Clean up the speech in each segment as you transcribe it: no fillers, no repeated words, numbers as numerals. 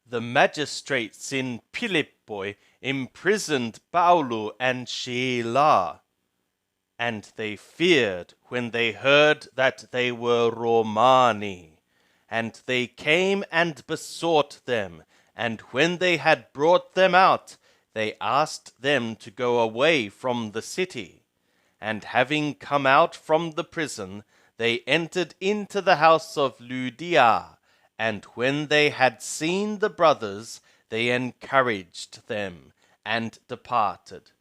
the magistrates in Philippoi imprisoned Paulu and Silas, and they feared when they heard that they were Romani. And they came and besought them, and when they had brought them out, they asked them to go away from the city. And having come out from the prison, they entered into the house of Lydia, and when they had seen the brothers, they encouraged them, and departed.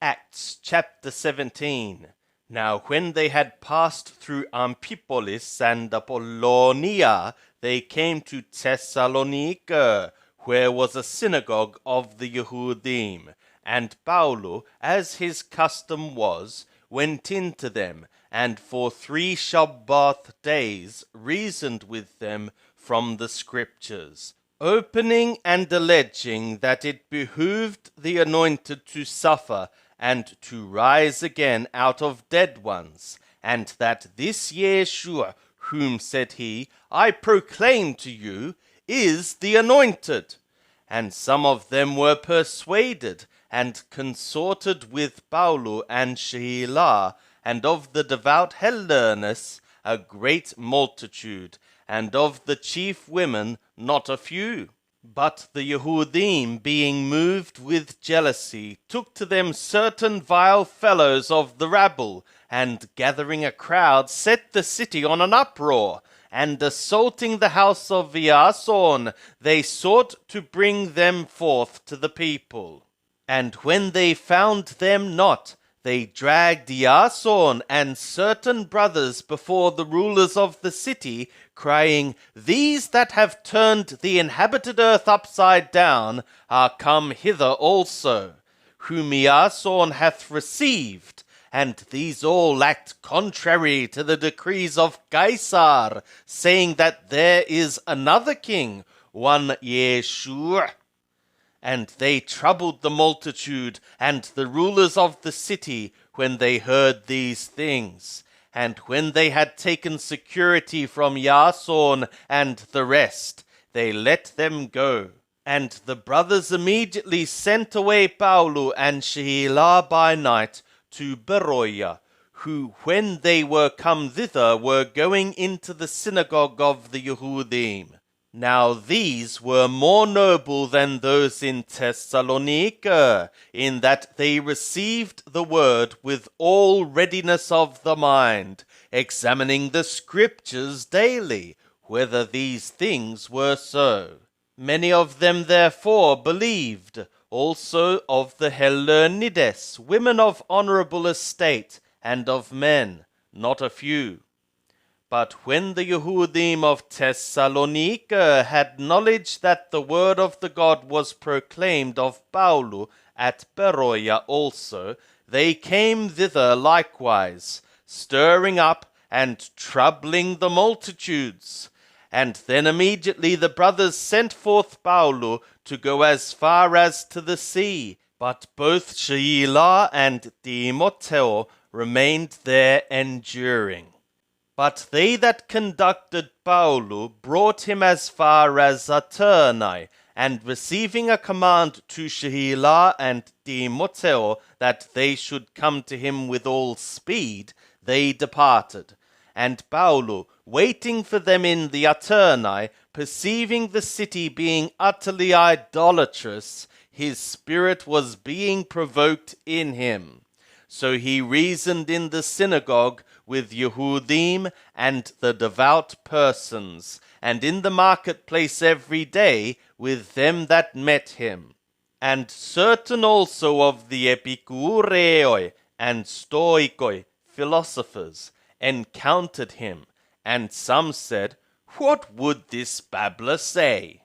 Acts chapter 17. Now when they had passed through Amphipolis and Apollonia, they came to Thessalonica, where was a synagogue of the Yehudim. And Paulu, as his custom was, went into them, and for 3 Shabbath days reasoned with them from the Scriptures, opening and alleging that it behooved the anointed to suffer and to rise again out of dead ones, and that this Yeshua, whom, said he, I proclaim to you, is the anointed. And some of them were persuaded, and consorted with Paulu and Silas, and of the devout Hellenes a great multitude, and of the chief women not a few. But the Yehudim, being moved with jealousy, took to them certain vile fellows of the rabble, and gathering a crowd, set the city on an uproar, and assaulting the house of Iason, they sought to bring them forth to the people. And when they found them not, they dragged Iason and certain brothers before the rulers of the city, crying, These that have turned the inhabited earth upside down are come hither also, whom Iason hath received, and these all act contrary to the decrees of Caesar, saying that there is another king, one Yeshua. And they troubled the multitude and the rulers of the city when they heard these things. And when they had taken security from Iason and the rest, they let them go. And the brothers immediately sent away Paulu and Silas by night to Beroia, who, when they were come thither, were going into the synagogue of the Yehudim. Now these were more noble than those in Thessalonica, in that they received the word with all readiness of the mind, examining the Scriptures daily, whether these things were so. Many of them therefore believed, also of the Hellenides, women of honorable estate, and of men, not a few. But when the Yehudim of Thessalonica had knowledge that the word of the God was proclaimed of Paulu at Beroia also, they came thither likewise, stirring up and troubling the multitudes. And then immediately the brothers sent forth Paulu to go as far as to the sea, but both Silas and Timoteo remained there enduring. But they that conducted Paulu brought him as far as Aterni, and receiving a command to Silas and Timoteo that they should come to him with all speed, they departed. And Paulu, waiting for them in the Aterni, perceiving the city being utterly idolatrous, his spirit was being provoked in him. So he reasoned in the synagogue with Yehudim and the devout persons, and in the marketplace every day with them that met him. And certain also of the Epicureoi and Stoikoi philosophers encountered him, and some said, What would this babbler say?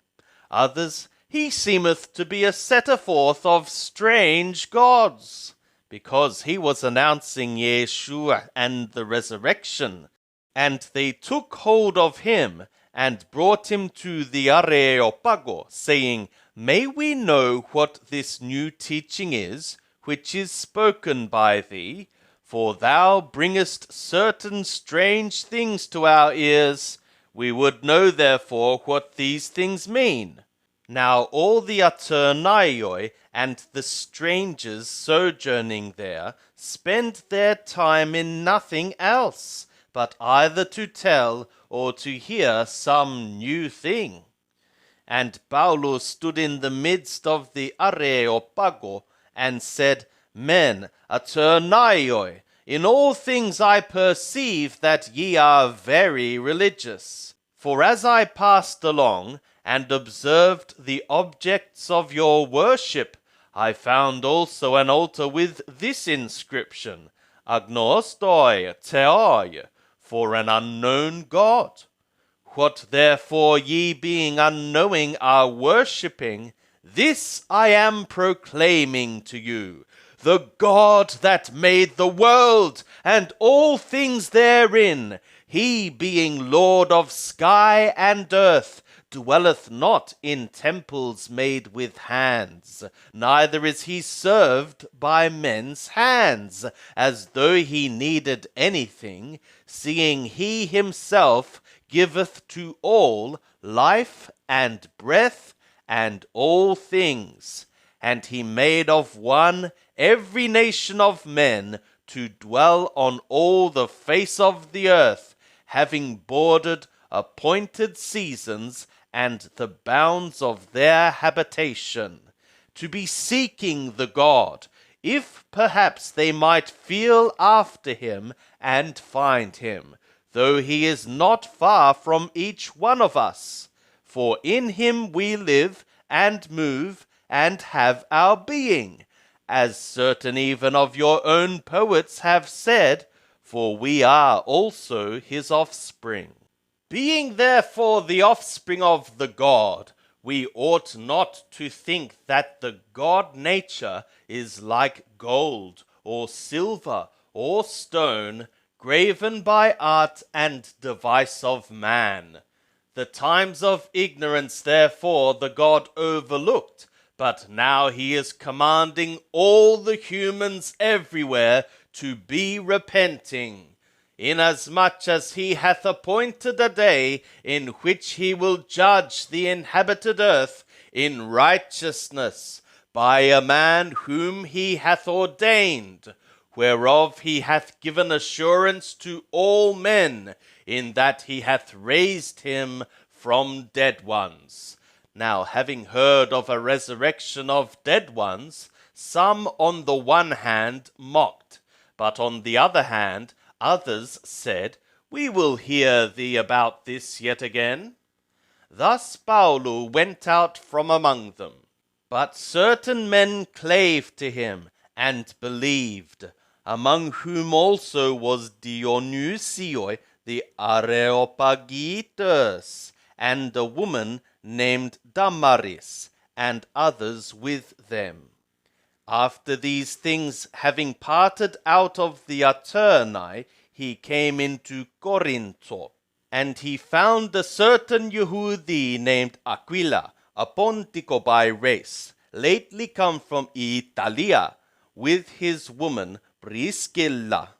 Others, He seemeth to be a setter forth of strange gods, because he was announcing Yeshua and the resurrection. And they took hold of him, and brought him to the Areopago, saying, May we know what this new teaching is, which is spoken by thee? For thou bringest certain strange things to our ears. We would know therefore what these things mean. Now all the Aternaioi and the strangers sojourning there spend their time in nothing else, but either to tell or to hear some new thing. And Paulus stood in the midst of the Areopago and said, Men, Aternaioi, in all things I perceive that ye are very religious. For as I passed along and observed the objects of your worship, I found also an altar with this inscription, Agnostoi Theoi, for an unknown God. What therefore ye being unknowing are worshipping, this I am proclaiming to you, the God that made the world and all things therein, he being Lord of sky and earth, dwelleth not in temples made with hands, neither is he served by men's hands, as though he needed anything, seeing he himself giveth to all life and breath and all things. And he made of one every nation of men to dwell on all the face of the earth, having bordered appointed seasons and the bounds of their habitation, to be seeking the God, if perhaps they might feel after him and find him, though he is not far from each one of us. For in him we live and move and have our being, as certain even of your own poets have said, for we are also his offspring. Being therefore the offspring of the God, we ought not to think that the God nature is like gold or silver or stone, graven by art and device of man. The times of ignorance therefore the God overlooked, but now he is commanding all the humans everywhere to be repenting, inasmuch as he hath appointed a day in which he will judge the inhabited earth in righteousness by a man whom he hath ordained, whereof he hath given assurance to all men, in that he hath raised him from dead ones. Now, having heard of a resurrection of dead ones, some on the one hand mocked, but on the other hand others said, We will hear thee about this yet again. Thus Paulu went out from among them. But certain men clave to him, and believed, among whom also was Dionysioi the Areopagitus, and a woman named Damaris, and others with them. After these things, having parted out of the Aternai, he came into Corinto, and he found a certain Yehudi named Aquila, a Pontico by race, lately come from Italia, with his woman Priscilla.